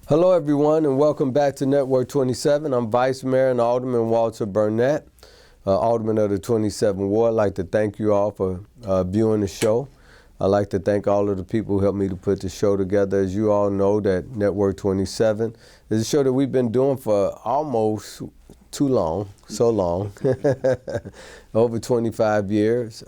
Hello, everyone, and welcome back to Network 27. I'm Vice Mayor and Alderman Walter Burnett, Alderman of the 27th Ward. I'd like to thank you all for viewing the show. I'd like to thank all of the people who helped me to put the show together. As you all know, that Network 27 is a show that we've been doing for almost too long, so long, over 25 years.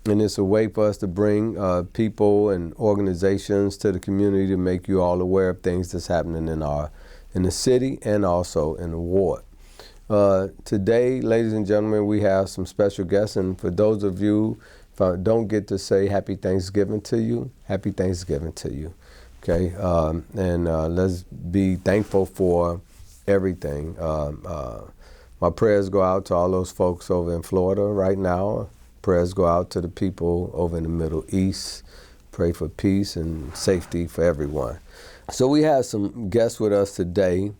And it's a way for us to bring people and organizations to the community to make you all aware of things that's happening in the city and also in the ward. Today, ladies and gentlemen, we have some special guests, and for those of you who don't get to say Happy Thanksgiving to you, Happy Thanksgiving to you. Okay, let's be thankful for everything. My prayers go out to all those folks over in Florida right now. Prayers go out to the people over in the Middle East. Pray for peace and safety for everyone. So we have some guests with us today.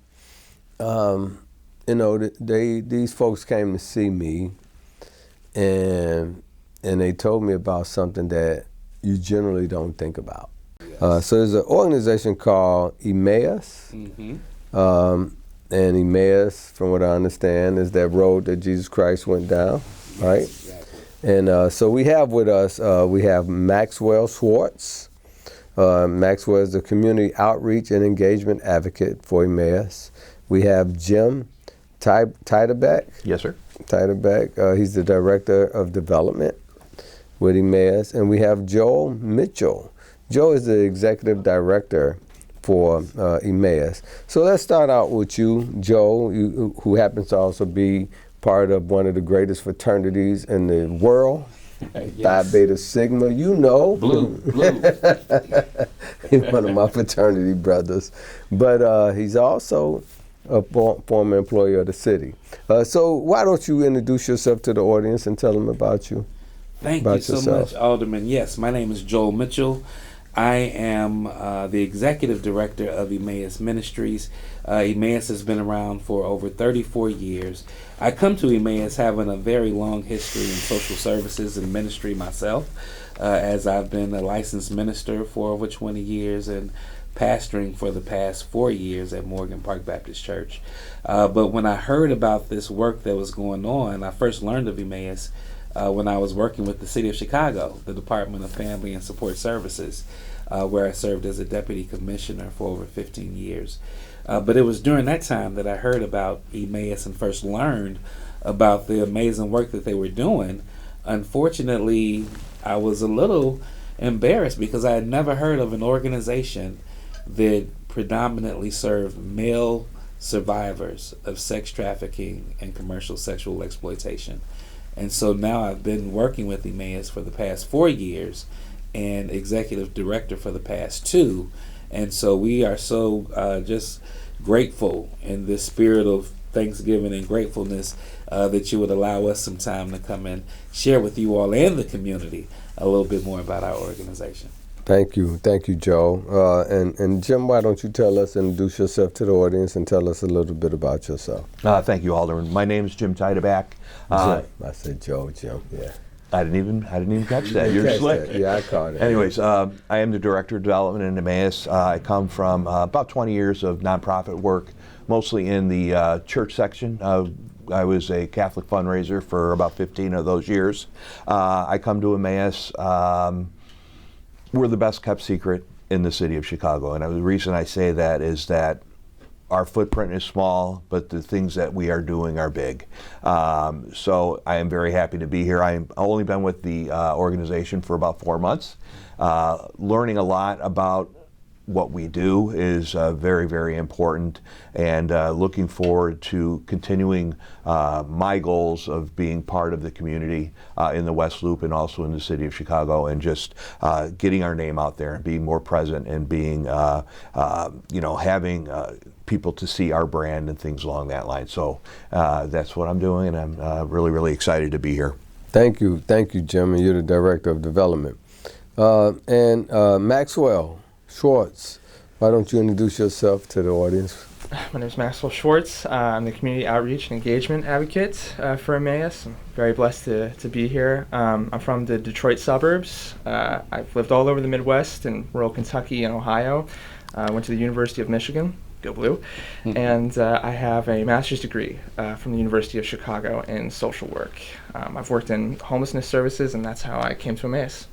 These folks came to see me, and they told me about something that you generally don't think about. Yes. So there's an organization called EMMAUS. Mm-hmm. And EMMAUS, from what I understand, is that road that Jesus Christ went down, yes, right? Exactly. And so we have with us, we have Maxwell Schwarz. Maxwell is the Community Outreach and Engagement Advocate for EMMAUS. We have Jim Tidaback. Yes, sir. Tidaback, he's the Director of Development with EMMAUS. And we have Joel Mitchell. Joe is the Executive Director for EMMAUS. So let's start out with you, Joe, who happens to also be part of one of the greatest fraternities in the world, yes. Phi Beta Sigma, you know. Blue. He's one of my fraternity brothers. But he's also a former employee of the city. So why don't you introduce yourself to the audience and tell them about you? Thank you so much, Alderman. Yes, my name is Joel Mitchell. I am the Executive Director of EMMAUS Ministries. EMMAUS has been around for over 34 years. I come to EMMAUS having a very long history in social services and ministry myself, as I've been a licensed minister for over 20 years and pastoring for the past 4 years at Morgan Park Baptist Church. But when I heard about this work that was going on, I first learned of EMMAUS when I was working with the City of Chicago, the Department of Family and Support Services, where I served as a Deputy Commissioner for over 15 years. But it was during that time that I heard about EMMAUS and first learned about the amazing work that they were doing. Unfortunately, I was a little embarrassed because I had never heard of an organization that predominantly served male survivors of sex trafficking and commercial sexual exploitation. And so now I've been working with EMMAUS for the past 4 years and Executive Director for the past 2. And so we are so just grateful in this spirit of Thanksgiving and gratefulness that you would allow us some time to come and share with you all and the community a little bit more about our organization. Thank you, Joe. And Jim, why don't you introduce yourself to the audience and tell us a little bit about yourself. Thank you, Alderman. My name is Jim Tidaback. I said Joe, Jim, yeah. I didn't even catch that. You're slick. Yeah, I caught it. Anyways, I am the Director of Development in EMMAUS. I come from about 20 years of nonprofit work, mostly in the church section. I was a Catholic fundraiser for about 15 of those years. I come to EMMAUS. We're the best kept secret in the city of Chicago, and the reason I say that is that our footprint is small, but the things that we are doing are big. So I am very happy to be here. I've only been with the organization for about 4 months. Learning a lot about what we do is very, very important, and looking forward to continuing my goals of being part of the community in the West Loop and also in the city of Chicago, and just getting our name out there and being more present and being, having people to see our brand and things along that line. So that's what I'm doing, and I'm really, really excited to be here. Thank you, Jim, and you're the Director of Development. And Maxwell Schwarz, why don't you introduce yourself to the audience? My name is Maxwell Schwarz. I'm the Community Outreach and Engagement Advocate for EMMAUS. I'm very blessed to be here. I'm from the Detroit suburbs. I've lived all over the Midwest and rural Kentucky and Ohio. Went to the University of Michigan, go blue, and I have a master's degree from the University of Chicago in social work. I've worked in homelessness services, and that's how I came to Emmaus.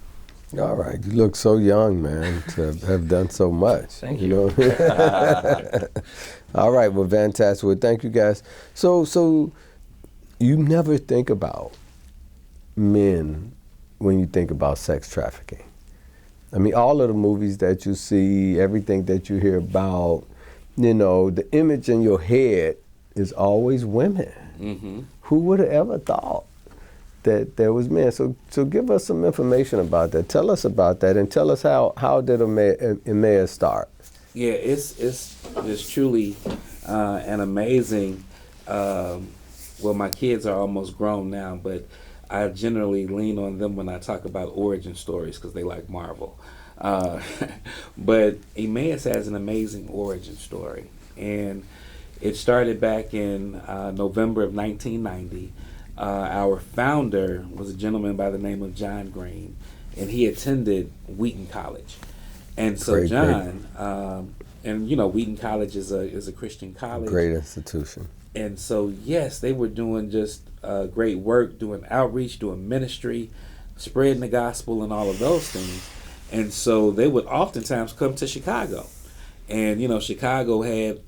All right, you look so young, man, to have done so much. Thank you. Know? All right, well, fantastic. Well, thank you, guys. So you never think about men when you think about sex trafficking. I mean, all of the movies that you see, everything that you hear about, you know, the image in your head is always women. Mm-hmm. Who would have ever thought that there was men? So give us some information about that. Tell us about that, and tell us how did EMMAUS start? Yeah, it's truly an amazing. Well, my kids are almost grown now, but I generally lean on them when I talk about origin stories because they like Marvel. But EMMAUS has an amazing origin story, and it started back in November of 1990. Our founder was a gentleman by the name of John Green, and he attended Wheaton College. And so John, and you know, Wheaton College is a Christian college. Great institution. And so, yes, they were doing just great work, doing outreach, doing ministry, spreading the gospel and all of those things. And so they would oftentimes come to Chicago. And, you know, Chicago had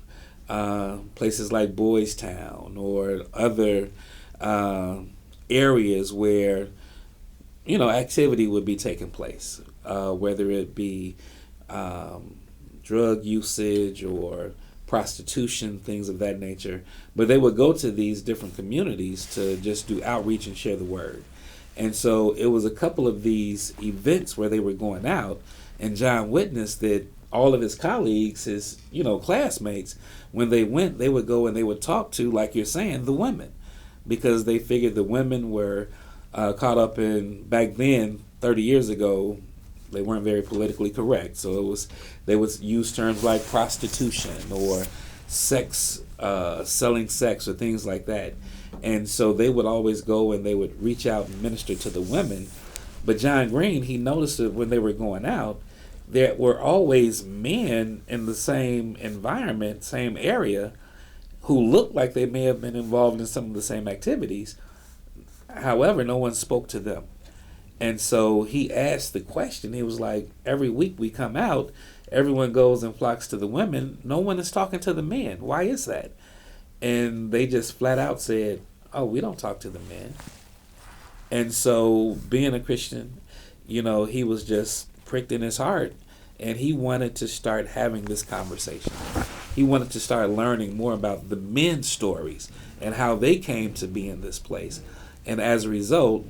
places like Boys Town or other areas where, you know, activity would be taking place, whether it be drug usage or prostitution, things of that nature. But they would go to these different communities to just do outreach and share the word. And so it was a couple of these events where they were going out, and John witnessed that all of his colleagues, his, you know, classmates, when they went, they would go and they would talk to, like you're saying, the women, because they figured the women were caught up in, back then, 30 years ago, they weren't very politically correct. So they would use terms like prostitution or sex, selling sex or things like that. And so they would always go and they would reach out and minister to the women. But John Green, he noticed that when they were going out, there were always men in the same environment, same area, who looked like they may have been involved in some of the same activities. However, no one spoke to them. And so he asked the question. He was like, every week we come out, everyone goes and flocks to the women. No one is talking to the men. Why is that? And they just flat out said, oh, we don't talk to the men. And so being a Christian, you know, he was just pricked in his heart, and he wanted to start having this conversation. He wanted to start learning more about the men's stories and how they came to be in this place. And as a result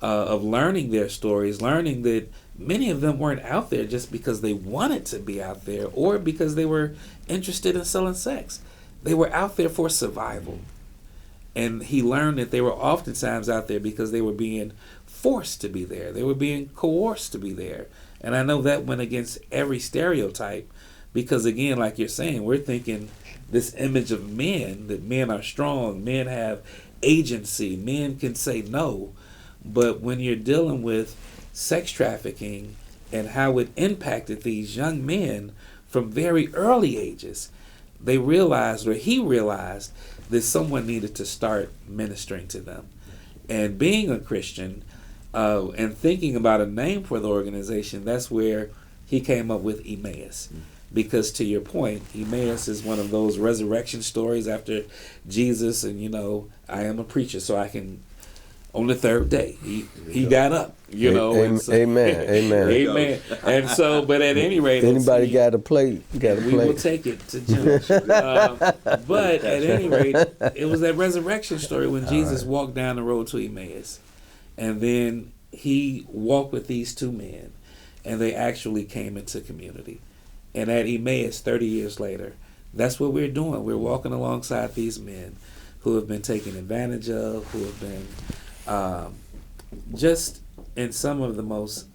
of learning their stories, learning that many of them weren't out there just because they wanted to be out there or because they were interested in selling sex. They were out there for survival. And he learned that they were oftentimes out there because they were being forced to be there. They were being coerced to be there. And I know that went against every stereotype because, again, like you're saying, we're thinking this image of men, that men are strong, men have agency, men can say no. But when you're dealing with sex trafficking and how it impacted these young men from very early ages, they realized, or he realized, that someone needed to start ministering to them. And being a Christian and thinking about a name for the organization, that's where he came up with EMMAUS. Because to your point, EMMAUS is one of those resurrection stories after Jesus, and you know, I am a preacher, so I can, on the third day, he got up, you know. Amen. So, Amen. Amen. And so, but at any rate, anybody got a plate? We will take it to judge. But at any rate, it was that resurrection story when Jesus walked down the road to Emmaus, and then he walked with these two men, and they actually came into community. And at Emmaus, 30 years later, that's what we're doing. We're walking alongside these men who have been taken advantage of, who have been just in some of the most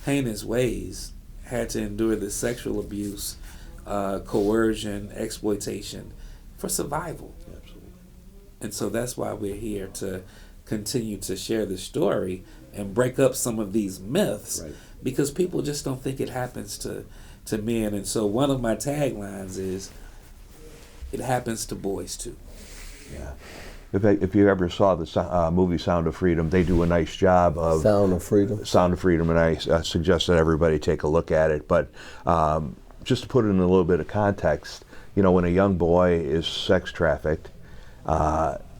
heinous ways had to endure the sexual abuse, coercion, exploitation for survival. Absolutely. And so that's why we're here to continue to share the story and break up some of these myths, because people just don't think it happens to to men. And so one of my taglines is, it happens to boys too. Yeah. If you ever saw the movie Sound of Freedom, they do a nice job of Sound of Freedom. Sound of Freedom, and I suggest that everybody take a look at it. But just to put it in a little bit of context, you know, when a young boy is sex trafficked,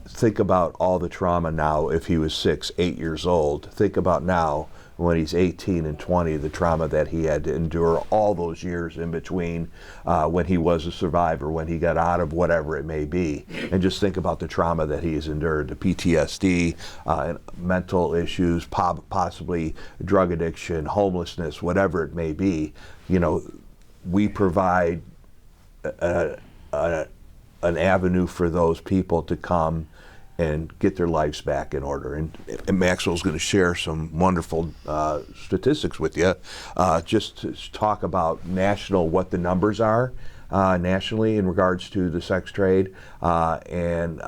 think about all the trauma now. If he was 6, 8 years old, think about now when he's 18 and 20, the trauma that he had to endure all those years in between when he was a survivor, when he got out of whatever it may be. And just think about the trauma that he has endured, the PTSD, mental issues, possibly drug addiction, homelessness, whatever it may be. You know, we provide an avenue for those people to come and get their lives back in order. And Maxwell's going to share some wonderful statistics with you, just to talk about what the numbers are nationally in regards to the sex trade and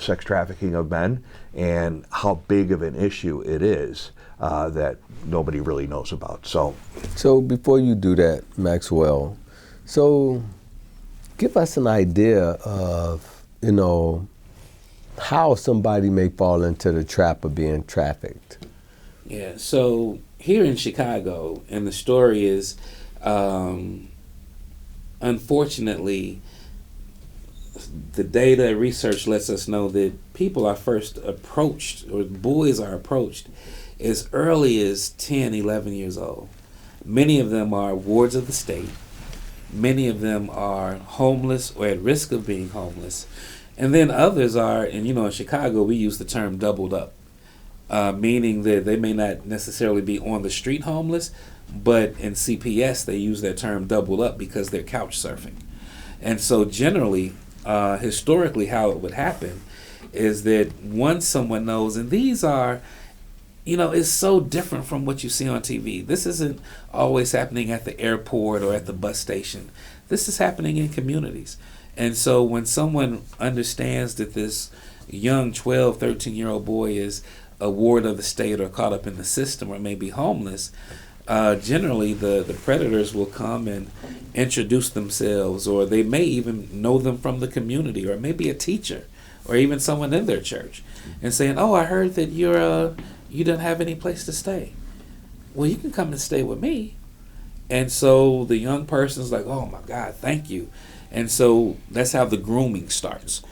sex trafficking of men, and how big of an issue it is that nobody really knows about. So before you do that, Maxwell, so give us an idea of, you know, how somebody may fall into the trap of being trafficked. Yeah, so here in Chicago, and the story is, unfortunately, the data research lets us know that people are first approached, or boys are approached, as early as 10, 11 years old. Many of them are wards of the state. Many of them are homeless or at risk of being homeless. And then others are, and you know, in Chicago, we use the term doubled up, meaning that they may not necessarily be on the street homeless, but in CPS, they use that term doubled up because they're couch surfing. And so generally, historically, how it would happen is that once someone knows, and these are, you know, it's so different from what you see on TV. This isn't always happening at the airport or at the bus station. This is happening in communities. And so when someone understands that this young 12, 13-year-old boy is a ward of the state or caught up in the system or may be homeless, generally the predators will come and introduce themselves, or they may even know them from the community, or maybe a teacher or even someone in their church, and saying, oh, I heard that you don't have any place to stay. Well, you can come and stay with me. And so the young person's like, oh my God, thank you. And so that's how the grooming starts.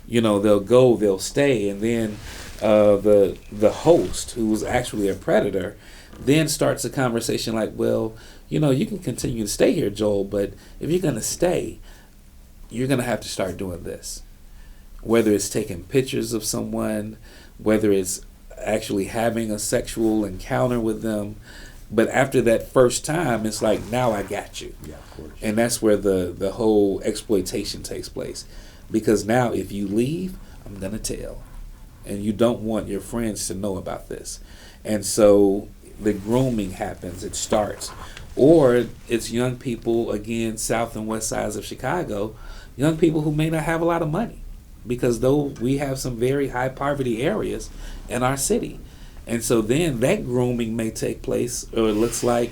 You know, they'll stay, and then the host, who's actually a predator, then starts a conversation like, well, you know, you can continue to stay here, Joel, but if you're going to stay, you're going to have to start doing this. Whether it's taking pictures of someone, whether it's actually having a sexual encounter with them. But after that first time, it's like, now I got you. Yeah, of course. And that's where the whole exploitation takes place. Because now if you leave, I'm going to tell. And you don't want your friends to know about this. And so the grooming happens. It starts. Or it's young people, again, south and west sides of Chicago, young people who may not have a lot of money. Because though we have some very high poverty areas in our city. And so then that grooming may take place, or it looks like,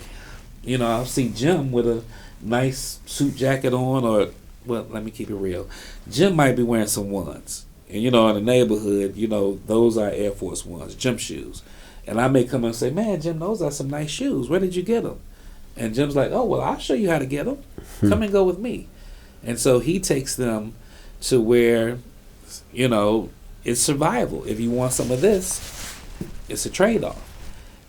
you know, I'll see Jim with a nice suit jacket on, or, well, let me keep it real. Jim might be wearing some ones. And, you know, in the neighborhood, you know, those are Air Force Ones, gym shoes. And I may come and say, man, Jim, those are some nice shoes. Where did you get them? And Jim's like, oh, well, I'll show you how to get them. Come and go with me. And so he takes them to where, you know, it's survival. If you want some of this, it's a trade-off.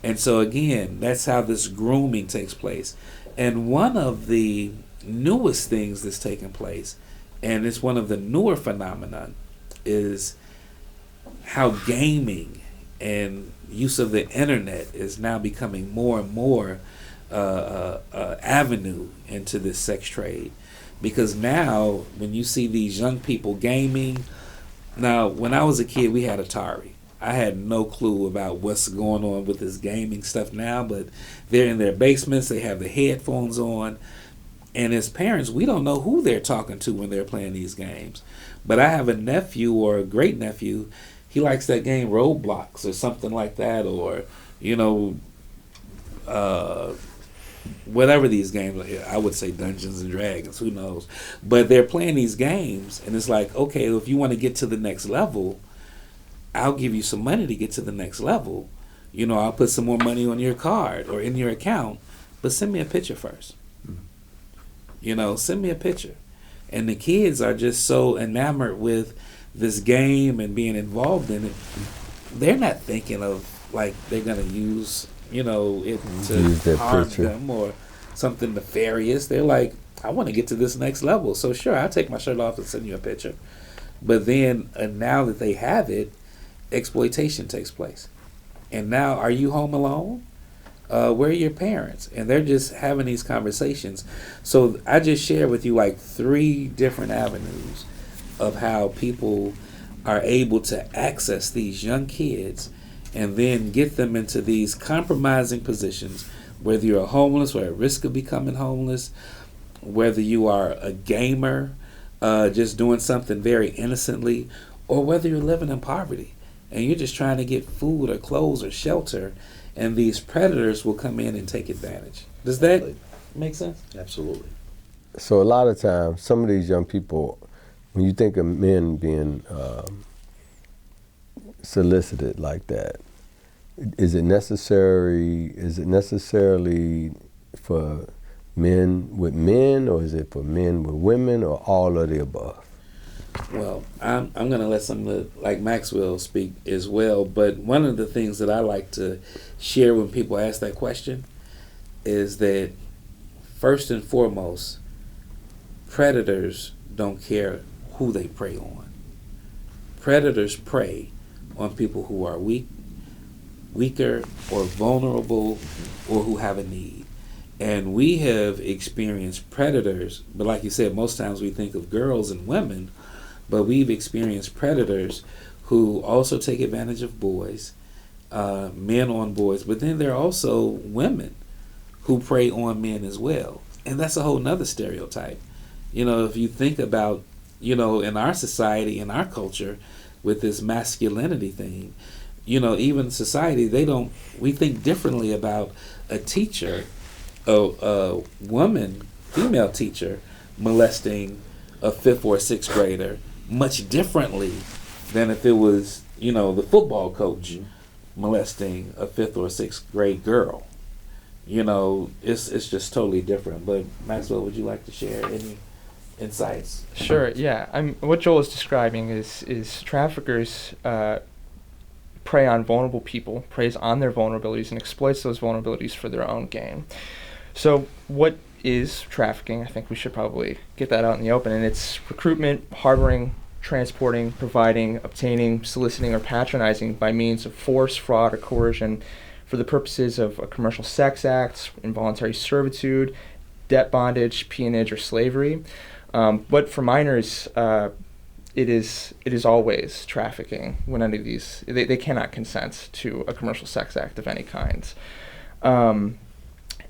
And so again, that's how this grooming takes place. And one of the newest things that's taking place, and it's one of the newer phenomenon, is how gaming and use of the internet is now becoming more and more avenue into this sex trade. Because now when you see these young people gaming, now when I was a kid we had Atari. I had no clue about what's going on with this gaming stuff now, but they're in their basements, they have the headphones on, and as parents, we don't know who they're talking to when they're playing these games. But I have a nephew or a great nephew, he likes that game Roblox or something like that, or, you know, whatever these games are. I would say Dungeons and Dragons, who knows? But they're playing these games, and it's like, okay, if you want to get to the next level, I'll give you some money to get to the next level. You know, I'll put some more money on your card or in your account, but send me a picture first. You know, send me a picture. And the kids are just so enamored with this game and being involved in it. They're not thinking of, like, they're going to use, you know, it to harm them or something nefarious. They're like, I want to get to this next level. So sure, I'll take my shirt off and send you a picture. But then, now that they have it, exploitation takes place. And now, are you home alone? Where are your parents? And they're just having these conversations. So I just shared with you like 3 different avenues of how people are able to access these young kids and then get them into these compromising positions, whether you're homeless or at risk of becoming homeless, whether you are a gamer, just doing something very innocently, or whether you're living in poverty and you're just trying to get food or clothes or shelter, and these predators will come in and take advantage. Does that make sense? Absolutely. So a lot of times, some of these young people, when you think of men being solicited like that, is it necessarily for men with men, or is it for men with women, or all of the above? Well, I'm going to let someone like Maxwell speak as well, but one of the things that I like to share when people ask that question is that, first and foremost, predators don't care who they prey on. Predators prey on people who are weaker or vulnerable, or who have a need. And we have experienced predators, but like you said, most times we think of girls and women, but we've experienced predators who also take advantage of boys, men on boys, but then there are also women who prey on men as well. And that's a whole nother stereotype. You know, if you think about, you know, in our society, in our culture, with this masculinity thing, you know, even society, we think differently about a teacher, a woman, female teacher, molesting a 5th or 6th grader much differently than if it was, you know, the football coach molesting a 5th or 6th grade girl. You know, it's just totally different. But Maxwell, would you like to share any insights? Sure, yeah. What Joel is describing is traffickers prey on vulnerable people, preys on their vulnerabilities, and exploits those vulnerabilities for their own gain. So what is trafficking? I think we should probably get that out in the open. And it's recruitment, harboring, transporting, providing, obtaining, soliciting, or patronizing by means of force, fraud, or coercion for the purposes of a commercial sex act, involuntary servitude, debt bondage, peonage, or slavery. But for minors, it is always trafficking when any of these, they cannot consent to a commercial sex act of any kind.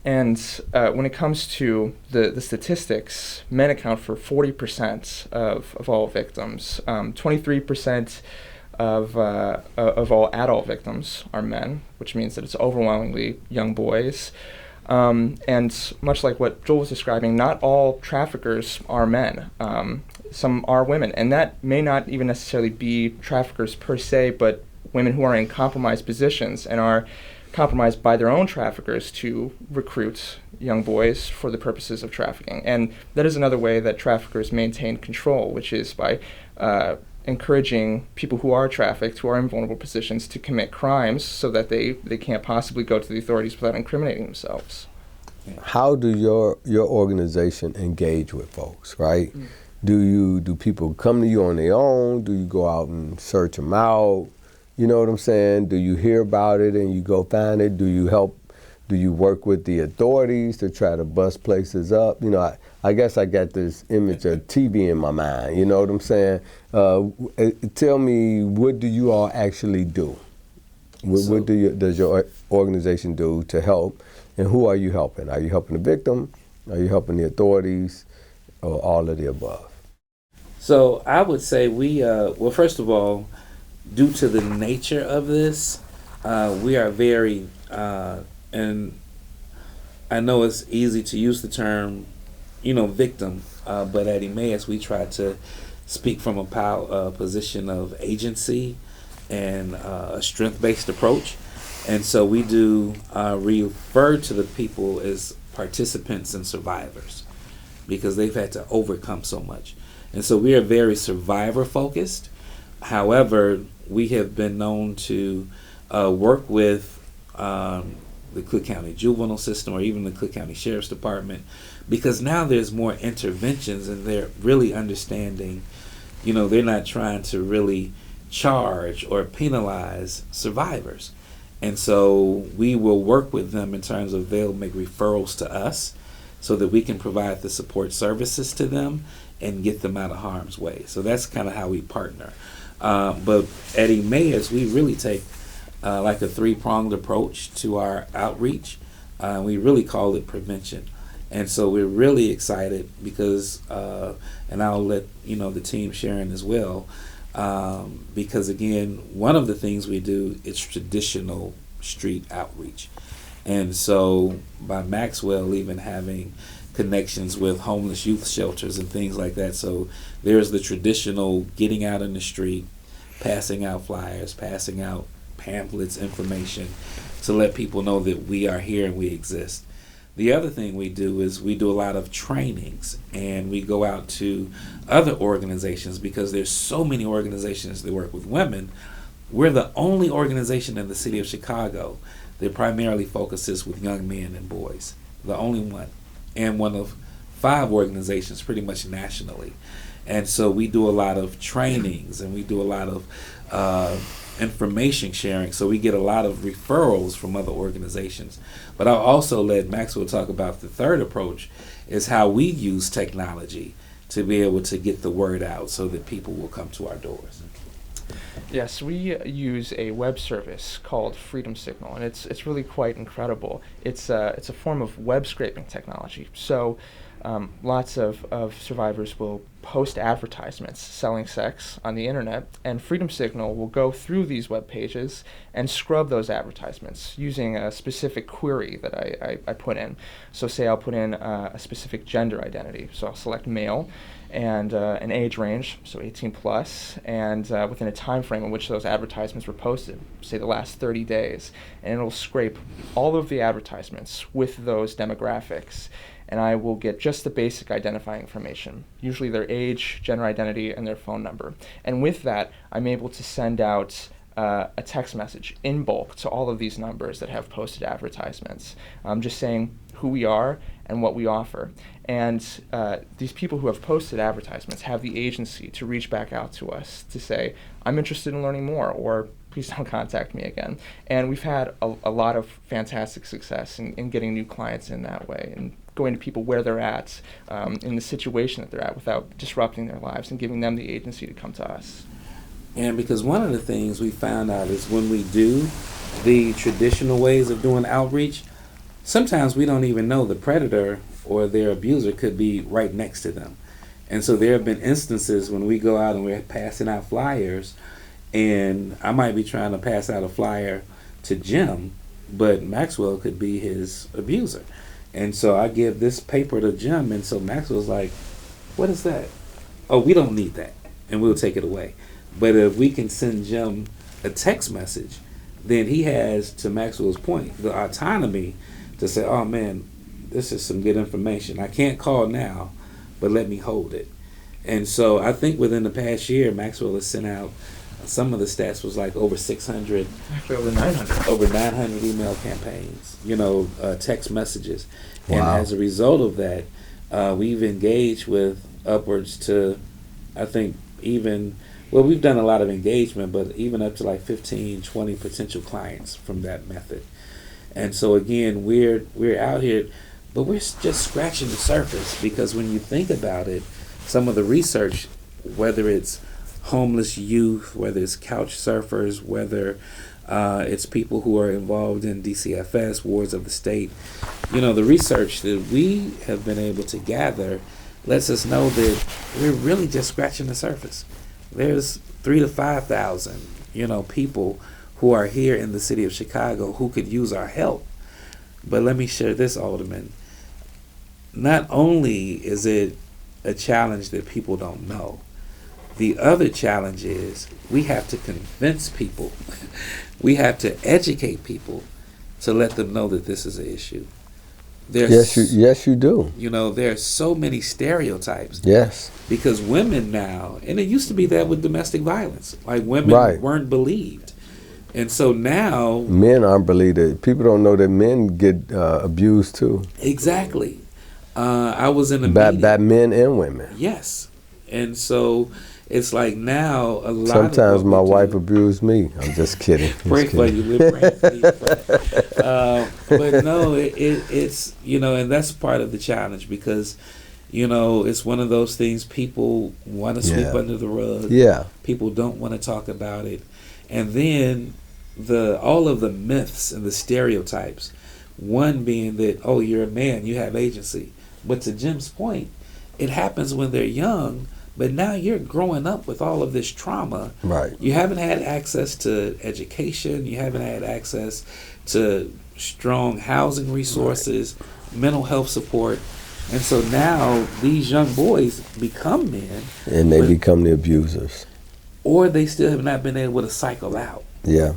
And when it comes to the statistics, men account for 40% of all victims. 23% of all adult victims are men, which means that it's overwhelmingly young boys. And much like what Joel was describing, not all traffickers are men. Some are women, and that may not even necessarily be traffickers per se, but women who are in compromised positions and are compromised by their own traffickers to recruit young boys for the purposes of trafficking. And that is another way that traffickers maintain control, which is by encouraging people who are trafficked, who are in vulnerable positions, to commit crimes so that they can't possibly go to the authorities without incriminating themselves. How do your organization engage with folks, right? Do people come to you on their own? Do you go out and search them out? You know what I'm saying? Do you hear about it and you go find it? Do you work with the authorities to try to bust places up? You know, I guess I got this image of TV in my mind, you know what I'm saying? Tell me, what do you all actually do? What does your organization do to help, and who are you helping? Are you helping the victim? Are you helping the authorities, or all of the above? So I would say well, first of all, due to the nature of this, we are very, and I know it's easy to use the term, victim, but at EMMAUS we try to speak from a position of agency and a strength-based approach. And so we do refer to the people as participants and survivors because they've had to overcome so much. And so we are very survivor-focused. However, we have been known to work with the Cook County Juvenile System or even the Cook County Sheriff's Department because now there's more interventions and they're really understanding, they're not trying to really charge or penalize survivors. And so we will work with them in terms of they'll make referrals to us so that we can provide the support services to them and get them out of harm's way. So that's kind of how we partner. But at EMMAUS, we really take like a three-pronged approach to our outreach. We really call it prevention. And so we're really excited because, and I'll let the team share in as well, because again, one of the things we do is traditional street outreach. And so by Maxwell even having connections with homeless youth shelters and things like that. So there's the traditional getting out in the street, passing out flyers, passing out pamphlets, information to let people know that we are here and we exist. The other thing we do is we do a lot of trainings and we go out to other organizations because there's so many organizations that work with women. We're the only organization in the city of Chicago that primarily focuses with young men and boys. The only one. And one of 5 organizations pretty much nationally. And so we do a lot of trainings and we do a lot of information sharing, so we get a lot of referrals from other organizations. But I'll also let Maxwell talk about the third approach is how we use technology to be able to get the word out so that people will come to our doors. Yes, we use a web service called Freedom Signal, and it's really quite incredible. It's a form of web scraping technology. So lots of survivors will post advertisements selling sex on the internet, and Freedom Signal will go through these web pages and scrub those advertisements using a specific query that I put in. So say I'll put in a specific gender identity. So I'll select male and an age range, so 18 plus, and within a time frame in which those advertisements were posted, say the last 30 days, and it'll scrape all of the advertisements with those demographics. And I will get just the basic identifying information, usually their age, gender identity, and their phone number. And with that, I'm able to send out a text message in bulk to all of these numbers that have posted advertisements, just saying who we are and what we offer. And these people who have posted advertisements have the agency to reach back out to us to say, I'm interested in learning more, or please don't contact me again. And we've had a lot of fantastic success in getting new clients in that way, and going to people where they're at, in the situation that they're at without disrupting their lives and giving them the agency to come to us. And because one of the things we found out is when we do the traditional ways of doing outreach, sometimes we don't even know the predator or their abuser could be right next to them. And so there have been instances when we go out and we're passing out flyers, and I might be trying to pass out a flyer to Jim, but Maxwell could be his abuser. And so I give this paper to Jim, and so Maxwell's like, what is that? Oh, we don't need that, and we'll take it away. But if we can send Jim a text message, then he has, to Maxwell's point, the autonomy to say, oh man, this is some good information. I can't call now, but let me hold it. And so I think within the past year, Maxwell has sent out, some of the stats was like over 600. Actually, over 900. Over 900 email campaigns, text messages. Wow. And as a result of that, we've engaged with upwards to, I think, we've done a lot of engagement, but even up to like 15, 20 potential clients from that method. And so again, we're out here, but we're just scratching the surface, because when you think about it, some of the research, whether it's homeless youth, whether it's couch surfers, whether it's people who are involved in DCFS, wards of the state, the research that we have been able to gather lets us know that we're really just scratching the surface. There's 3,000 to 5,000, people who are here in the city of Chicago who could use our help. But let me share this, Alderman. Not only is it a challenge that people don't know, the other challenge is we have to convince people, we have to educate people to let them know that this is an issue. Yes, you do. You know, there are so many stereotypes. Yes. Because women now, and it used to be that with domestic violence, like women weren't believed. And so now... Men aren't believed. People don't know that men get abused too. Exactly. I was in a meeting. By men and women. Yes. And so it's like now a lot Sometimes my wife abused me. I'm just kidding. Pray for you. We're praying for you. But no, it's, you know, and that's part of the challenge because, you know, it's one of those things people want to sweep under the rug. Yeah. People don't want to talk about it. And then all of the myths and the stereotypes, one being that, oh, you're a man, you have agency. But to Jim's point, it happens when they're young, but now you're growing up with all of this trauma. Right. You haven't had access to education. You haven't had access to strong housing resources, mental health support. And so now these young boys become men. And they become the abusers. Or they still have not been able to cycle out. Yeah.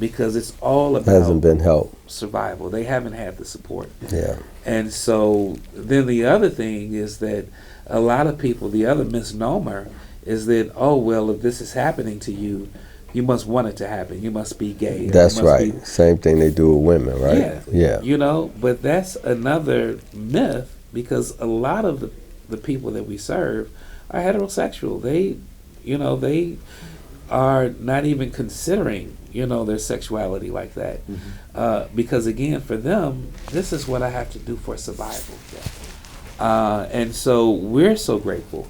Because it's all about hasn't been help. Survival. They haven't had the support. Yeah. And so then the other thing is that a lot of people, the other misnomer is that, oh, well, if this is happening to you, you must want it to happen. You must be gay. That's right. Same thing they do with women, right? Yeah. Yeah. You know, but that's another myth because a lot of the people that we serve are heterosexual. They are not even considering, you know, their sexuality like that. Mm-hmm. Because again, for them, this is what I have to do for survival. And so we're so grateful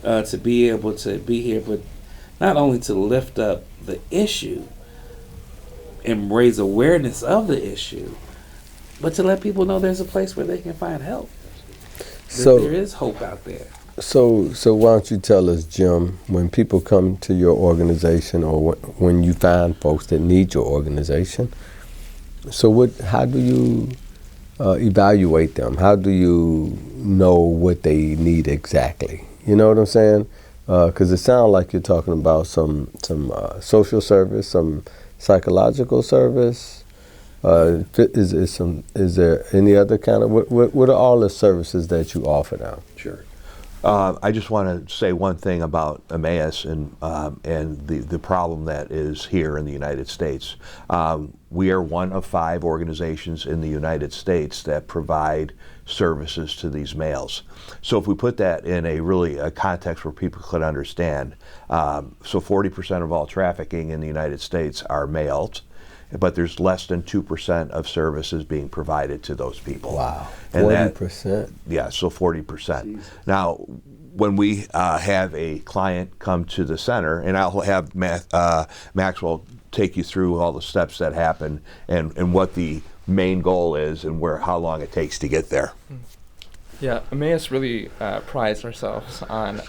to be able to be here, but not only to lift up the issue and raise awareness of the issue, but to let people know there's a place where they can find help. So there is hope out there. So why don't you tell us, Jim, when people come to your organization or when you find folks that need your organization, so how do you evaluate them? How do you know what they need exactly? You know what I'm saying? Because it sounds like you're talking about some social service, some psychological service. Is there any other kind of what are all the services that you offer now? Sure. I just want to say one thing about EMMAUS and the problem that is here in the United States. We are one of 5 organizations in the United States that provide services to these males. So if we put that in a context where people could understand, so 40% of all trafficking in the United States are males, but there's less than 2% of services being provided to those people. Wow, 40%? Yeah, so 40%. Jeez. Now, when we have a client come to the center, and I'll have Maxwell take you through all the steps that happen and what the main goal is and how long it takes to get there. Yeah, EMMAUS really prides ourselves on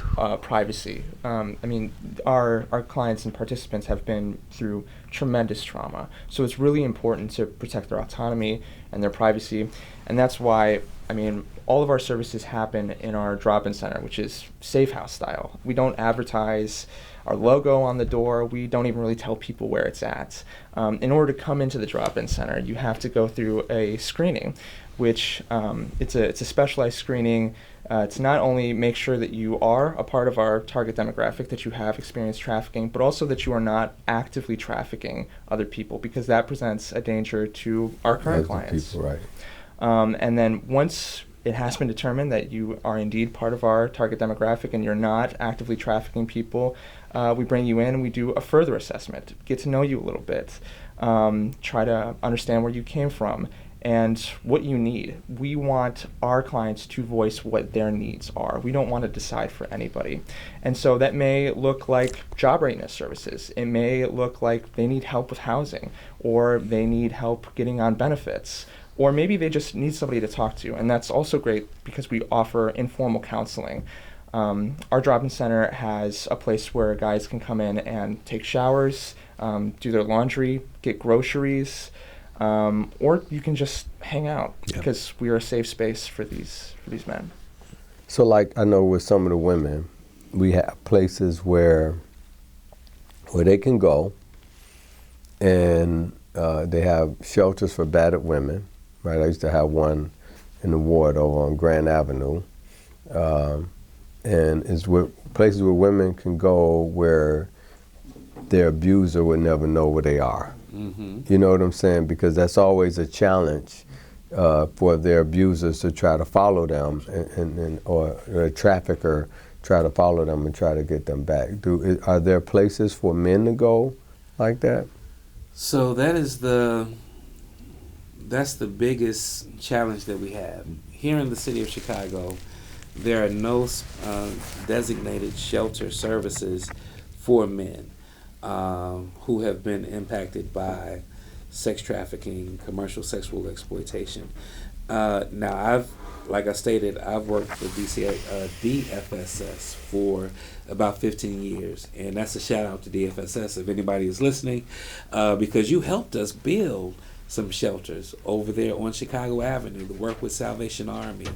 privacy. I mean, our clients and participants have been through tremendous trauma, so it's really important to protect their autonomy and their privacy, and that's why, I mean, all of our services happen in our drop-in center, which is safe house style. We don't advertise our logo on the door. We don't even really tell people where it's at. In order to come into the drop-in center, you have to go through a screening, which it's a specialized screening to not only make sure that you are a part of our target demographic, that you have experienced trafficking, but also that you are not actively trafficking other people, because that presents a danger to our current clients. People, right. And then once it has been determined that you are indeed part of our target demographic and you're not actively trafficking people, we bring you in and we do a further assessment, get to know you a little bit, try to understand where you came from and what you need. We want our clients to voice what their needs are. We don't want to decide for anybody. And so that may look like job readiness services. It may look like they need help with housing, or they need help getting on benefits, or maybe they just need somebody to talk to. And that's also great because we offer informal counseling. Our drop-in center has a place where guys can come in and take showers, do their laundry, get groceries, or you can just hang out because we are a safe space for these men. So like I know with some of the women, we have places where they can go, and they have shelters for battered women, right? I used to have one in the ward over on Grand Avenue, and it's places where women can go where their abuser would never know where they are. Mm-hmm. You know what I'm saying? Because that's always a challenge for their abusers to try to follow them, or a trafficker try to follow them and try to get them back. Are there places for men to go like that? So that's the biggest challenge that we have. Here in the city of Chicago, there are no designated shelter services for men who have been impacted by sex trafficking, commercial sexual exploitation. Now, like I stated, I've worked for DFSS for about 15 years, and that's a shout out to DFSS if anybody is listening, because you helped us build some shelters over there on Chicago Avenue, the work with Salvation Army.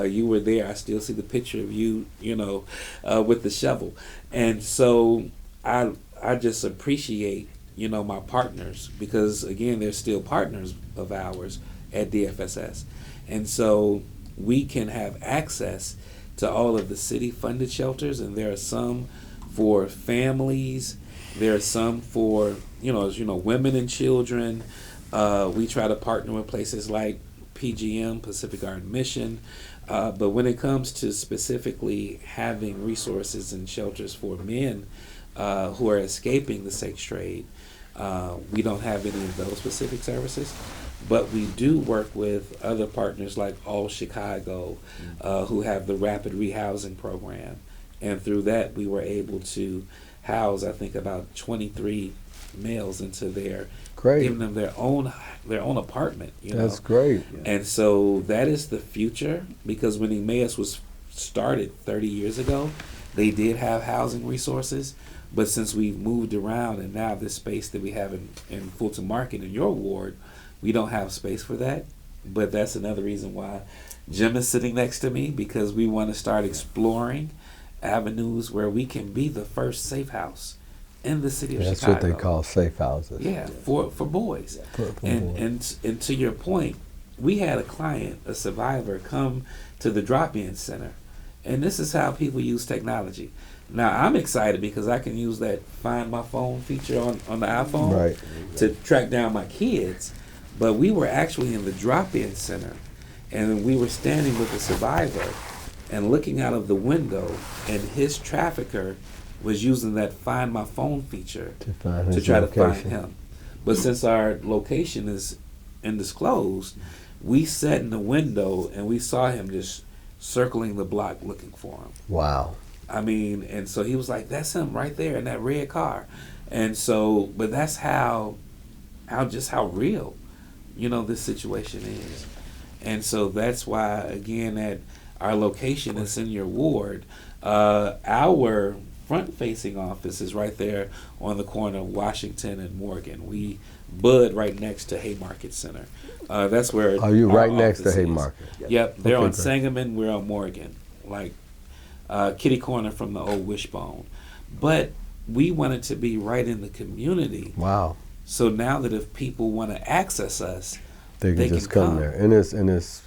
You were there. I still see the picture of you, with the shovel. And so I just appreciate, my partners, because again, they're still partners of ours at DFSS. And so we can have access to all of the city-funded shelters, and there are some for families. There are some for, women and children. We try to partner with places like PGM, Pacific Garden Mission. But when it comes to specifically having resources and shelters for men who are escaping the sex trade, we don't have any of those specific services. But we do work with other partners like All Chicago, who have the Rapid Rehousing Program. And through that, we were able to house, I think, about 23 males into giving them their own apartment. That's great. And so that is the future, because when EMMAUS was started 30 years ago, they did have housing resources. But since we've moved around, and now this space that we have in Fulton Market in your ward, we don't have space for that. But that's another reason why Jim is sitting next to me, because we want to start exploring avenues where we can be the first safe house in the city of Chicago. That's what they call safe houses. Yeah, for boys. And to your point, we had a client, a survivor, come to the drop-in center. And this is how people use technology. Now, I'm excited because I can use that Find My Phone feature on the iPhone to track down my kids. But we were actually in the drop-in center, and we were standing with the survivor and looking out of the window, and his trafficker was using that Find My Phone feature to try to find him. But since our location is undisclosed, we sat in the window and we saw him just circling the block looking for him. Wow. I mean, and so he was like, that's him right there in that red car. And so, but that's how real, this situation is. And so that's why, again, at our location is in your ward, our front-facing office is right there on the corner of Washington and Morgan. We bud right next to Haymarket Center. That's where. Are you right next to Haymarket? Yep, they're on Sangamon. We're on Morgan, like kitty corner from the old Wishbone. But we wanted to be right in the community. Wow. So now that if people want to access us, they can just come there, and it's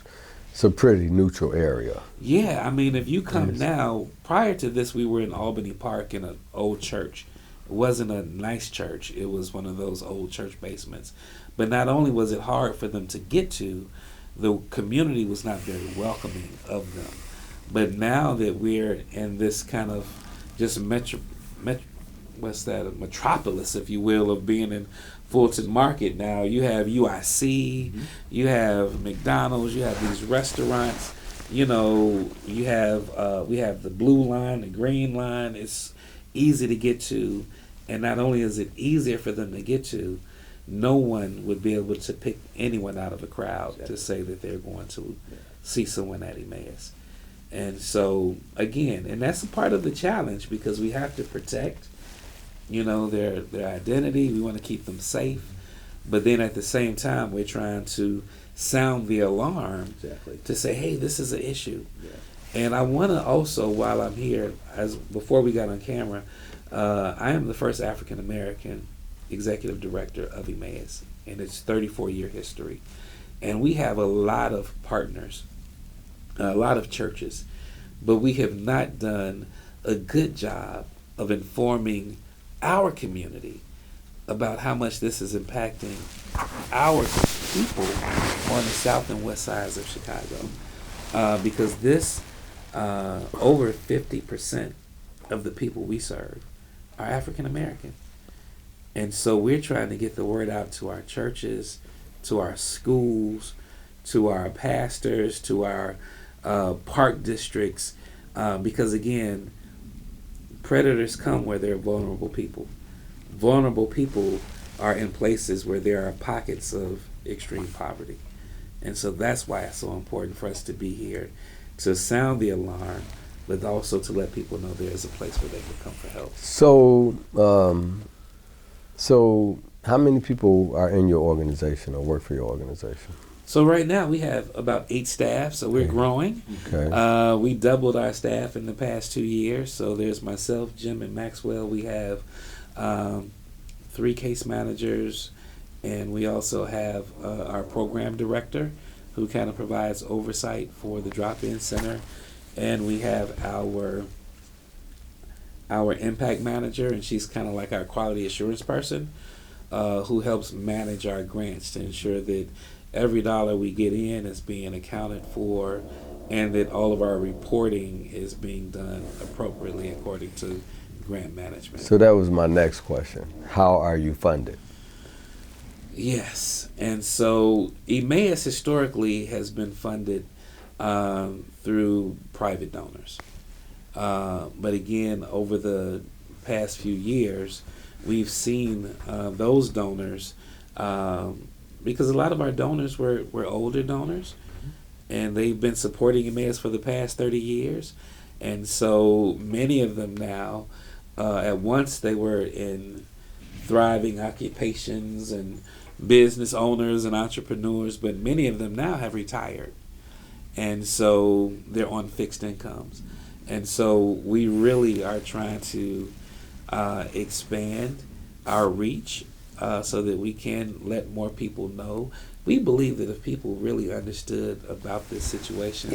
a pretty neutral area. Yeah, I mean, if you come now, prior to this, we were in Albany Park in an old church. It wasn't a nice church. It was one of those old church basements. But not only was it hard for them to get to, the community was not very welcoming of them. But now that we're in this kind of just metropolis, if you will, of being in Fulton Market now, you have UIC, you have McDonald's, you have these restaurants, you have we have the blue line, the green line. It's easy to get to, and not only is it easier for them to get to, no one would be able to pick anyone out of a crowd to say that they're going to see someone at EMMAUS. And so, again, and that's a part of the challenge, because we have to protect, their identity. We want to keep them safe. but then at the same time, we're trying to sound the alarm to say, hey, this is an issue. Yeah. And I want to also, while I'm here, before we got on camera, I am the first African American executive director of EMMAUS in its 34-year history. And we have a lot of partners, a lot of churches, but we have not done a good job of informing our community about how much this is impacting our people on the south and west sides of Chicago. Because this, over 50% of the people we serve are African American. And so we're trying to get the word out to our churches, to our schools, to our pastors, to our park districts, because again, predators come where there are vulnerable people. Vulnerable people are in places where there are pockets of extreme poverty. And so that's why it's so important for us to be here, to sound the alarm, but also to let people know there is a place where they can come for help. So how many people are in your organization or work for your organization? So right now we have about 8 staff, so we're growing. Okay. We doubled our staff in the past 2 years. So there's myself, Jim, and Maxwell. We have 3 case managers, and we also have our program director, who kind of provides oversight for the drop-in center, and we have our impact manager, and she's kind of like our quality assurance person, who helps manage our grants to ensure that every dollar we get in is being accounted for, and that all of our reporting is being done appropriately according to grant management. So that was my next question. How are you funded? Yes, and so EMMAUS historically has been funded through private donors. But again, over the past few years, we've seen those donors, because a lot of our donors were older donors, and they've been supporting EMMAUS for the past 30 years. And so many of them now, at once they were in thriving occupations and business owners and entrepreneurs, but many of them now have retired. And so they're on fixed incomes. And so we really are trying to expand our reach so that we can let more people know. We believe that if people really understood about this situation,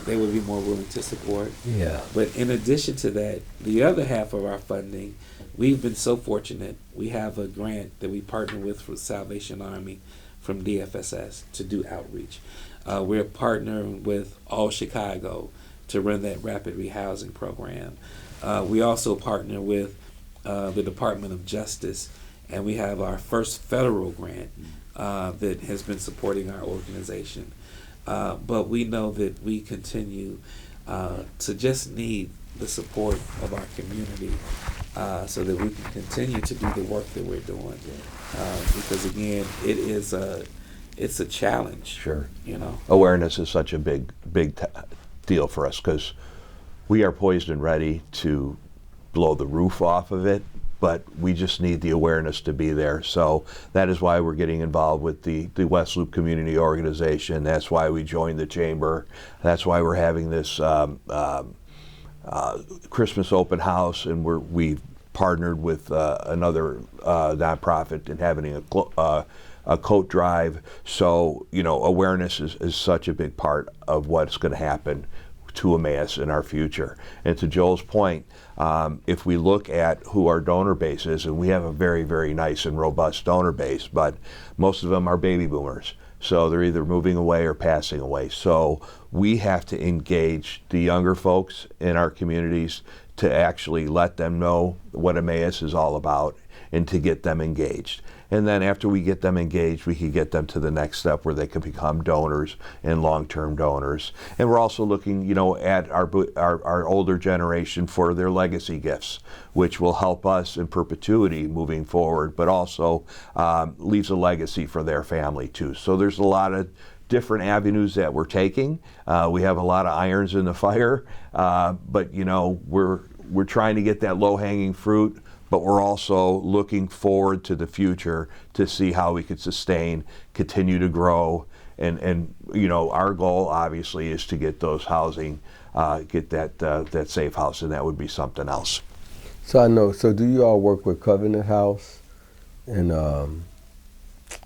they would be more willing to support. Yeah. But in addition to that, the other half of our funding, we've been so fortunate. We have a grant that we partner with for Salvation Army from DFSS to do outreach. We're partnering with All Chicago to run that rapid rehousing program. We also partner with the Department of Justice, and we have our first federal grant that has been supporting our organization. But we know that we continue to just need the support of our community so that we can continue to do the work that we're doing. Because again, it's a challenge. Sure. You know, awareness is such a big deal for us, because we are poised and ready to blow the roof off of it, but we just need the awareness to be there. So that is why we're getting involved with the West Loop Community Organization. That's why we joined the Chamber. That's why we're having this Christmas open house, and we've partnered with another nonprofit and having a coat drive. So, awareness is such a big part of what's going to happen to EMMAUS in our future. And to Joel's point, if we look at who our donor base is, and we have a very, very nice and robust donor base, but most of them are baby boomers. So they're either moving away or passing away. So we have to engage the younger folks in our communities to actually let them know what EMMAUS is all about and to get them engaged. And then after we get them engaged, we can get them to the next step where they can become donors and long-term donors. And we're also looking, at our older generation for their legacy gifts, which will help us in perpetuity moving forward, but also leaves a legacy for their family too. So there's a lot of different avenues that we're taking. We have a lot of irons in the fire, but we're trying to get that low-hanging fruit, but we're also looking forward to the future to see how we could sustain, continue to grow, and you know, our goal obviously is to get those housing, get that safe house, and that would be something else. So I know. So do you all work with Covenant House, and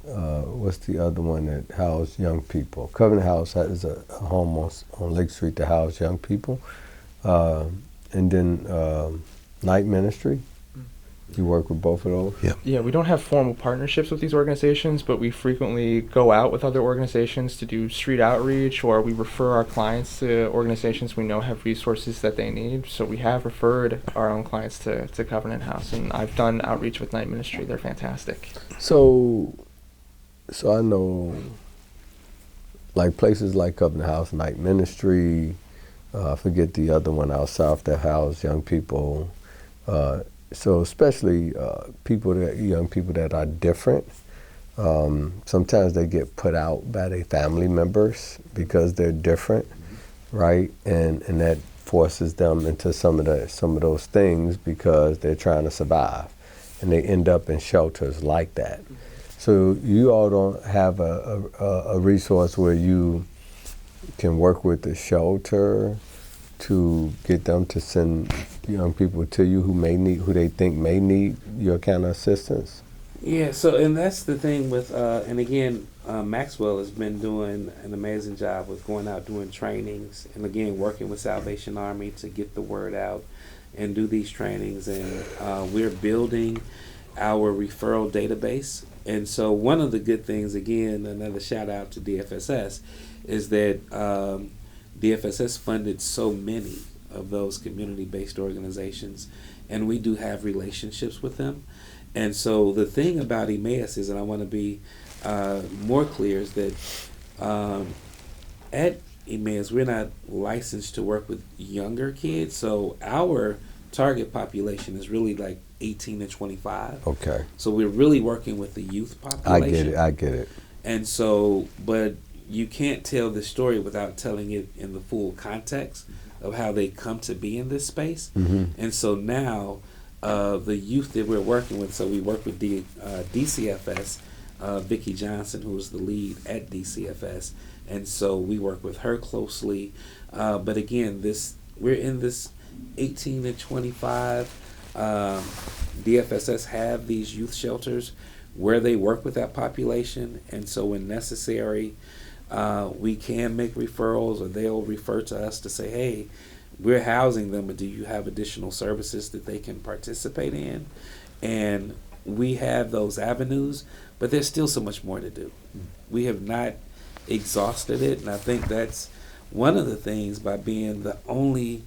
what's the other one that houses young people? Covenant House is a home on Lake Street to house young people, and then Night Ministry. You work with both of those? Yeah. Yeah, we don't have formal partnerships with these organizations, but we frequently go out with other organizations to do street outreach, or we refer our clients to organizations we know have resources that they need. So we have referred our own clients to Covenant House, and I've done outreach with Night Ministry. They're fantastic. So I know, like places like Covenant House, Night Ministry, I forget the other one out south that house young people. So especially young people that are different, sometimes they get put out by their family members because they're different, right? And that forces them into some of those things because they're trying to survive, and they end up in shelters like that. So you all don't have a resource where you can work with the shelter to get them to send young people to you who they think may need your kind of assistance? Yeah, so, and that's the thing with, and again, Maxwell has been doing an amazing job with going out doing trainings, and again, working with Salvation Army to get the word out and do these trainings, and we're building our referral database. And so one of the good things, again, another shout out to DFSS, is that DFSS funded so many of those community-based organizations, and we do have relationships with them. And so the thing about EMMAUS is, and I want to be more clear, is that at EMMAUS, we're not licensed to work with younger kids, so our target population is really like 18 to 25. Okay. So we're really working with the youth population. I get it. And so, but you can't tell the story without telling it in the full context of how they come to be in this space. Mm-hmm. And so now, the youth that we're working with, so we work with DCFS, Vicki Johnson, who is the lead at DCFS, and so we work with her closely. But again, we're in this 18 to 25. DFSS have these youth shelters where they work with that population, and so when necessary, we can make referrals, or they'll refer to us to say, hey, we're housing them, but do you have additional services that they can participate in? And we have those avenues, but there's still so much more to do. We have not exhausted it, and I think that's one of the things by being the only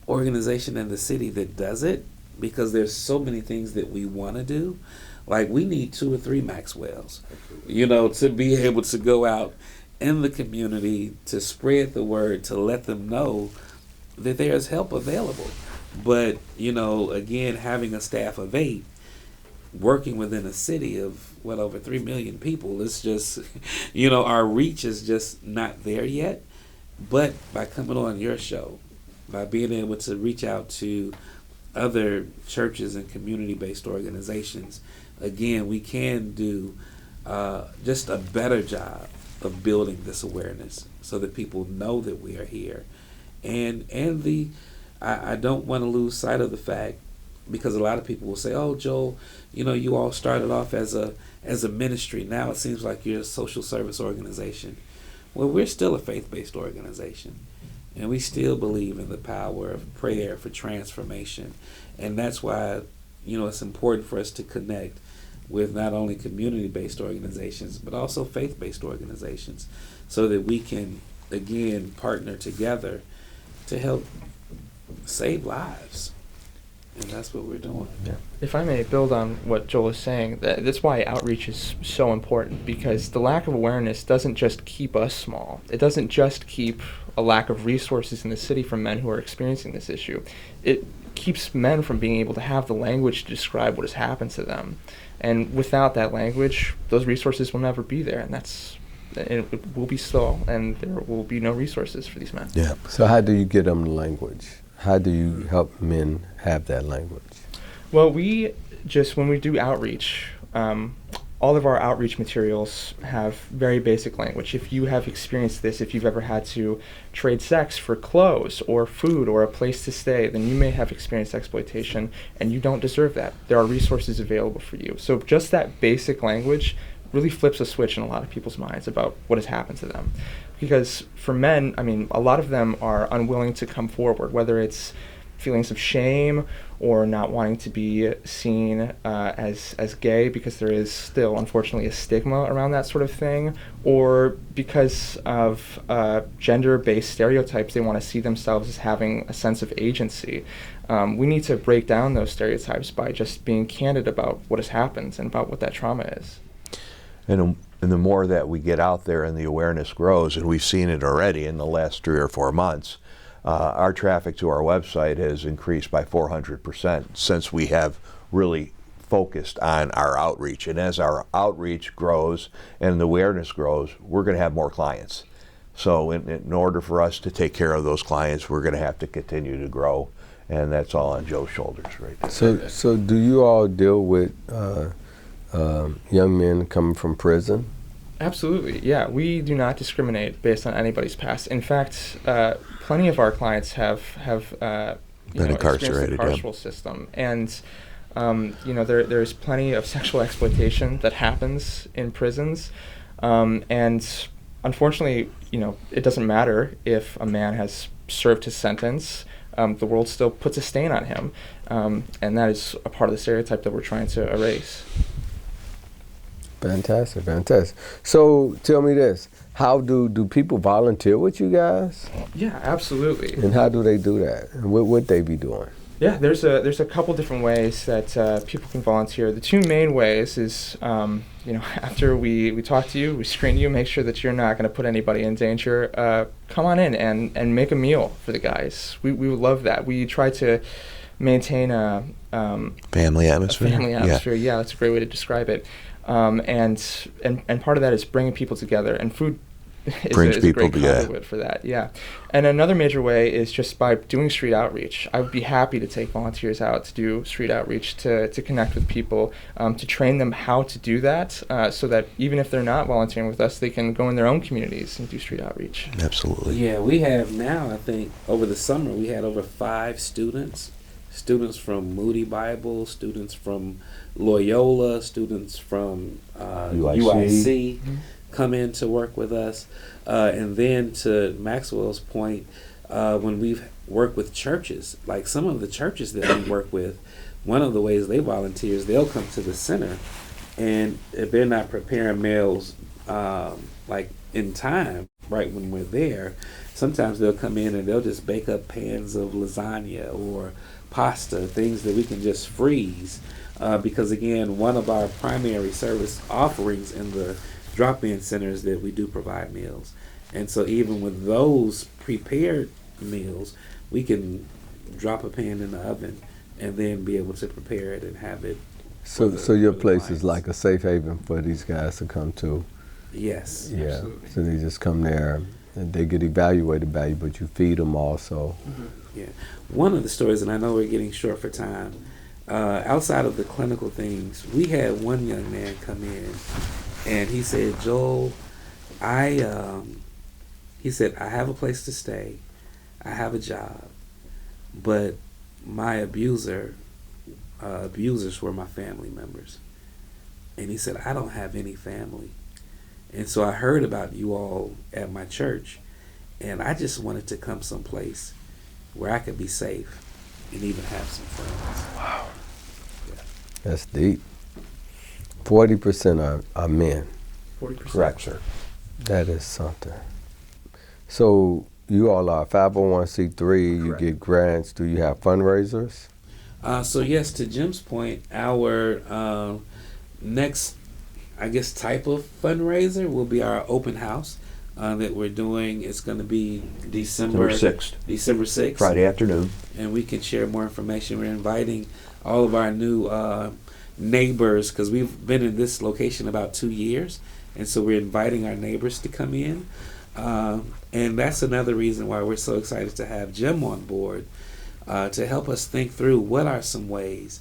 organization in the city that does it, because there's so many things that we want to do. Like, we need 2 or 3 Maxwells, to be able to go out in the community, to spread the word, to let them know that there's help available. But, again, having a staff of 8, working within a city of, over 3 million people, it's just, our reach is just not there yet. But by coming on your show, by being able to reach out to other churches and community-based organizations, again, we can do just a better job of building this awareness so that people know that we are here. And I don't want to lose sight of the fact, because a lot of people will say, oh, Joel, you all started off as a ministry. Now it seems like you're a social service organization. Well, we're still a faith-based organization. And we still believe in the power of prayer for transformation. And that's why, it's important for us to connect with not only community-based organizations, but also faith-based organizations, so that we can, again, partner together to help save lives. And that's what we're doing. Yeah. If I may build on what Joel is saying, that's why outreach is so important, because the lack of awareness doesn't just keep us small. It doesn't just keep a lack of resources in the city from men who are experiencing this issue. It keeps men from being able to have the language to describe what has happened to them. And without that language, those resources will never be there, and it will be slow, and there will be no resources for these men. Yeah. So how do you get them the language? How do you help men have that language? Well, when we do outreach, all of our outreach materials have very basic language. If you have experienced this, if you've ever had to trade sex for clothes or food or a place to stay, then you may have experienced exploitation and you don't deserve that. There are resources available for you. So just that basic language really flips a switch in a lot of people's minds about what has happened to them. Because for men, I mean, a lot of them are unwilling to come forward, whether it's feelings of shame or not wanting to be seen as gay because there is still, unfortunately, a stigma around that sort of thing, or because of gender-based stereotypes, they want to see themselves as having a sense of agency. We need to break down those stereotypes by just being candid about what has happened and about what that trauma is. And the more that we get out there and the awareness grows, and we've seen it already in the last 3 or 4 months, our traffic to our website has increased by 400% since we have really focused on our outreach. And as our outreach grows and the awareness grows, we're going to have more clients. So in order for us to take care of those clients, we're going to have to continue to grow, and that's all on Joe's shoulders right there. So do you all deal with young men coming from prison? Absolutely, yeah. We do not discriminate based on anybody's past. In fact, plenty of our clients have been incarcerated, experienced the carceral system, and there's plenty of sexual exploitation that happens in prisons, and unfortunately, it doesn't matter if a man has served his sentence. The world still puts a stain on him, and that is a part of the stereotype that we're trying to erase. Fantastic. So tell me this, how do people volunteer with you guys? Yeah, absolutely. And how do they do that? And what would they be doing? Yeah, there's a couple different ways that people can volunteer. The 2 main ways is, after we talk to you, we screen you, make sure that you're not going to put anybody in danger, come on in and make a meal for the guys. We would love that. We try to maintain a family atmosphere. Yeah, that's a great way to describe it. And part of that is bringing people together, and food is a great conduit for that. Yeah, and another major way is just by doing street outreach. I would be happy to take volunteers out to do street outreach, to connect with people, to train them how to do that, so that even if they're not volunteering with us, they can go in their own communities and do street outreach. Absolutely. Yeah, we have now, I think, over the summer, we had over 5 students from Moody Bible, students from Loyola, students from UIC come in to work with us. And then to Maxwell's point, when we've worked with churches, like some of the churches that we work with, one of the ways they volunteer is they'll come to the center, and if they're not preparing meals like in time, right when we're there, sometimes they'll come in and they'll just bake up pans of lasagna or pasta, things that we can just freeze, because again, one of our primary service offerings in the drop-in centers that we do provide meals, and so even with those prepared meals, we can drop a pan in the oven and then be able to prepare it and have it. So your place is like a safe haven for these guys to come to. Yes. Yeah. Absolutely. So they just come there and they get evaluated by you, but you feed them also. Yeah. One of the stories, and I know we're getting short for time, outside of the clinical things, we had one young man come in and he said, Joel, he said, I have a place to stay, I have a job, but my abusers were my family members. And he said, I don't have any family. And so I heard about you all at my church, and I just wanted to come someplace where I could be safe and even have some friends. Wow. Yeah. That's deep. 40% are men. 40%. Correct, sir. That is something. So you all are 501c3, Correct. You get grants. Do you have fundraisers? So yes, to Jim's point, our next, I guess, type of fundraiser will be our open house that we're doing. It's going to be December 6th. Friday afternoon. And we can share more information. We're inviting all of our new neighbors, because we've been in this location about 2 years, and so we're inviting our neighbors to come in. And that's another reason why we're so excited to have Jim on board, to help us think through what are some ways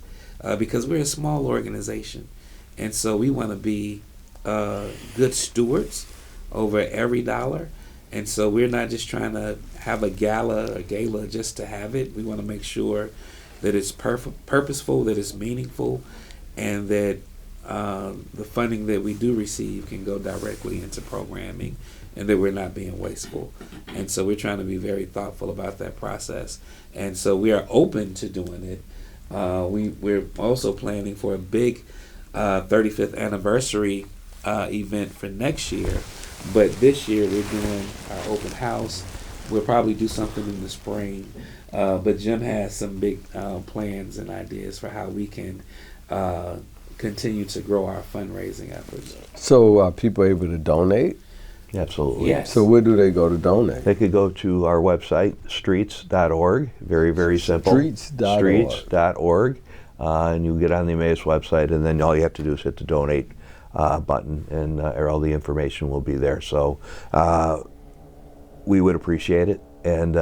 because we're a small organization. And so we want to be good stewards over every dollar. And so we're not just trying to have a gala just to have it. We want to make sure that it's purposeful, that it's meaningful, and that the funding that we do receive can go directly into programming, and that we're not being wasteful. And so we're trying to be very thoughtful about that process. And so we are open to doing it. We're also planning for a big 35th anniversary event for next year. But this year we're doing our open house. We'll probably do something in the spring. But Jim has some big plans and ideas for how we can continue to grow our fundraising efforts. So are people able to donate? Absolutely. Yes. So where do they go to donate? They could go to our website, streets.org. Very, very simple. Streets.org. Streets.org. And you get on the EMMAUS website, and then all you have to do is hit the donate button, and all the information will be there. So we would appreciate it. And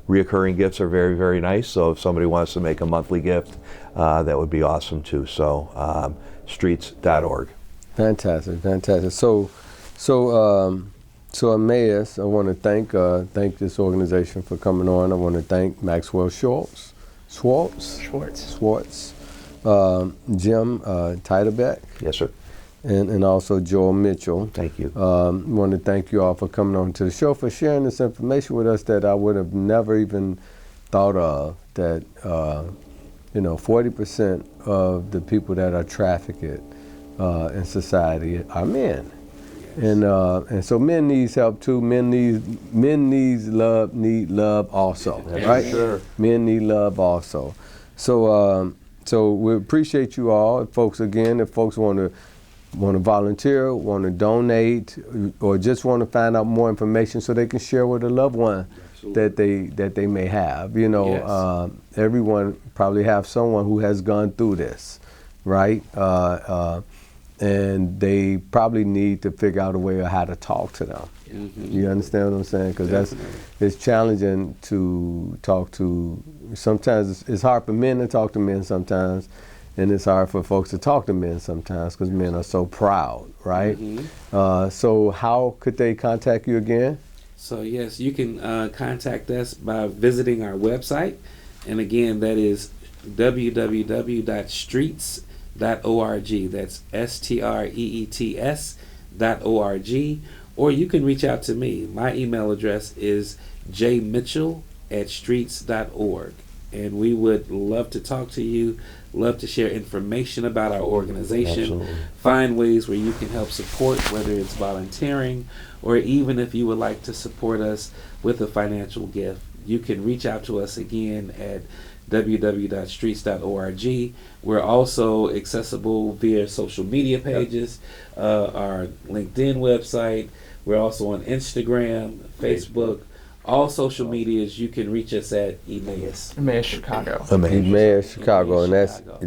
reoccurring gifts are very, very nice. So if somebody wants to make a monthly gift, that would be awesome too. So streets.org. Fantastic, fantastic. So EMMAUS, I want to thank this organization for coming on. I want to thank Maxwell Schwarz, Jim Tidaback. Yes, sir. And also Joel Mitchell. Thank you. I want to thank you all for coming on to the show, for sharing this information with us that I would have never even thought of, that 40% of the people that are trafficked in society are men. And so men needs help too. Men need love also, right? Sure. Men need love also. So we appreciate you all, folks. Again, if folks want to volunteer, want to donate, or just want to find out more information so they can share with a loved one that they may have. Yes. Everyone probably have someone who has gone through this, right? And they probably need to figure out a way of how to talk to them. Mm-hmm. You understand what I'm saying? Because it's challenging to talk to. Sometimes it's hard for men to talk to men sometimes, and it's hard for folks to talk to men sometimes because men are so proud, right? Mm-hmm. So how could they contact you again? So yes, you can contact us by visiting our website, and again, that is www.streets.org. That's streets.org. Or you can reach out to me. My email address is jmitchell@streets.org. And we would love to talk to you, love to share information about our organization, Absolutely. find ways where you can help support, whether it's volunteering, or even if you would like to support us with a financial gift. You can reach out to us again at www.streets.org. We're also accessible via social media pages, our LinkedIn website. We're also on Instagram, Facebook, all social medias. You can reach us at EMMAUS. EMMAUS Chicago. EMMAUS Chicago, and that's Chicago.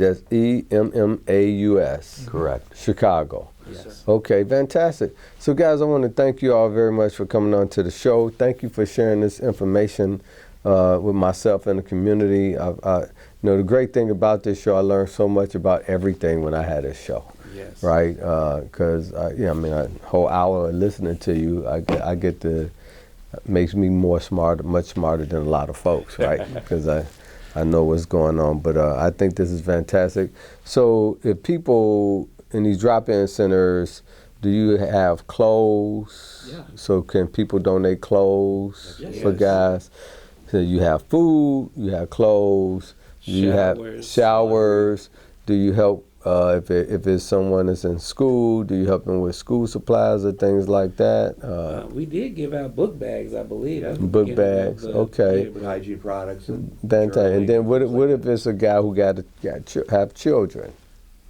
EMMAUS. Correct. Chicago. Yes. Okay, fantastic. So guys, I want to thank you all very much for coming on to the show. Thank you for sharing this information with myself and the community. The great thing about this show, I learned so much about everything when I had this show. Yes. Right? Because a whole hour of listening to you, I get to, makes me much smarter than a lot of folks, right? Because I know what's going on. But I think this is fantastic. So if people in these drop-in centers, do you have clothes? Yeah. So can people donate clothes for Yes. guys? So you have food, you have clothes, you have showers. Do you help if it's someone that's in school? Do you help them with school supplies or things like that? We did give out book bags, I believe. That's the Book beginning of bags, the- okay. Hygiene products. Fantastic. And then what if it's a guy who have children?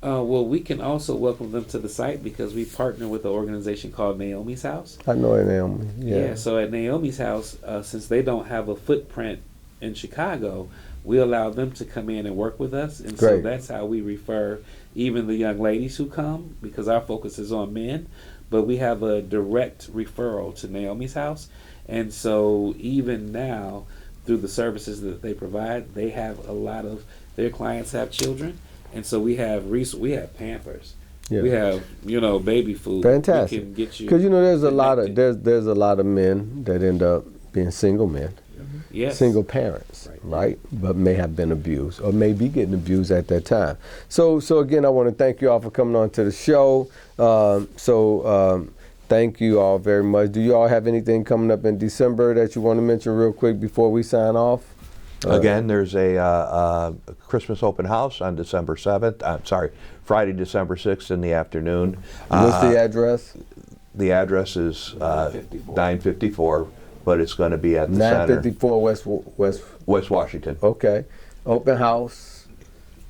Well, we can also welcome them to the site because we partner with an organization called Naomi's House. I know Naomi. Yeah. So at Naomi's House, since they don't have a footprint in Chicago, we allow them to come in and work with us. And so Great. that's how we refer even the young ladies who come, because our focus is on men. But we have a direct referral to Naomi's House. And so even now, through the services that they provide, they have a lot of their clients have children. And so we have Pampers. Yeah. We have, baby food. Fantastic. We can get you. Because there's a lot of connected. there's a lot of men that end up being single men, Yes. single parents, right? But may have been abused or may be getting abused at that time. So again, I want to thank you all for coming on to the show. Thank you all very much. Do you all have anything coming up in December that you want to mention real quick before we sign off? Again, there's a Christmas open house on December 7th. Friday, December 6th in the afternoon. What's the address? The address is 954, but it's going to be at the center. 954 West Washington. Okay. Open house,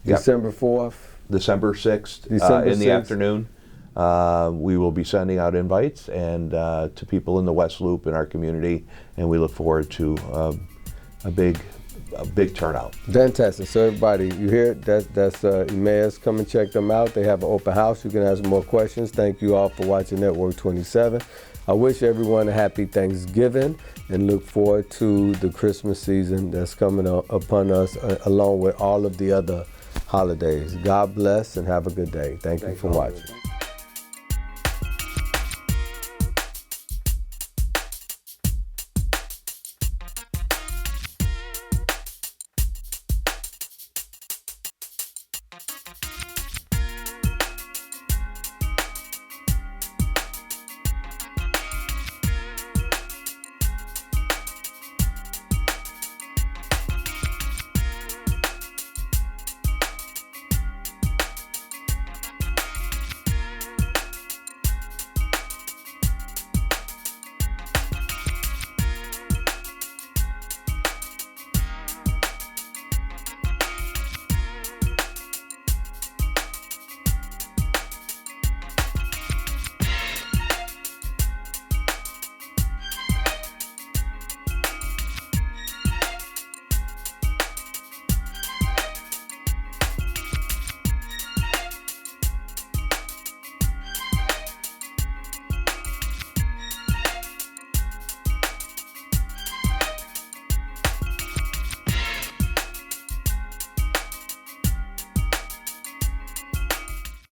Yep. December 4th. December 6th December in the 6th. afternoon. We will be sending out invites and to people in the West Loop in our community, and we look forward to a big turnout. Fantastic. So everybody, you hear it? That's EMMAUS. Come and check them out. They have an open house. You can ask more questions. Thank you all for watching Network 27. I wish everyone a happy Thanksgiving and look forward to the Christmas season that's coming upon us along with all of the other holidays. God bless and have a good day. Thank you for watching.